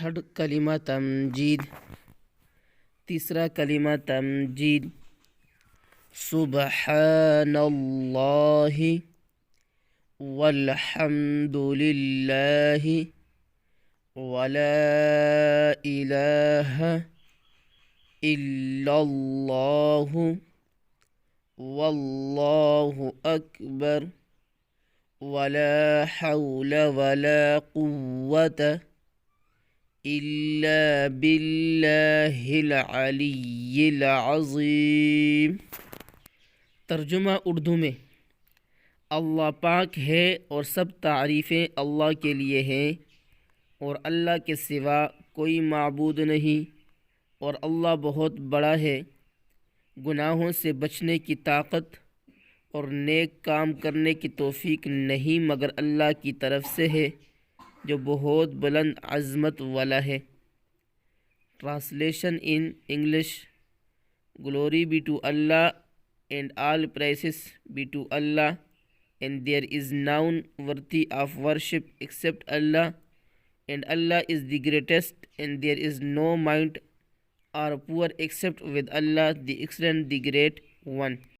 Third کلمہ تمجید، تیسرا کلمہ تمجید، سبحان اللہ والحمد للہ ولا الہ الا اللہ واللہ اکبر ولا حول ولا قوة الا باللہ العلی العظیم۔ ترجمہ اردو میں: اللہ پاک ہے اور سب تعریفیں اللہ کے لیے ہیں، اور اللہ کے سوا کوئی معبود نہیں، اور اللہ بہت بڑا ہے۔ گناہوں سے بچنے کی طاقت اور نیک کام کرنے کی توفیق نہیں مگر اللہ کی طرف سے ہے جو بہت بلند عظمت والا ہے۔ Translation in English: Glory be to Allah and all praises be to Allah, and there is none worthy of worship except Allah, and Allah is the greatest, and there is no might or power except with Allah, the Excellent, the Great One.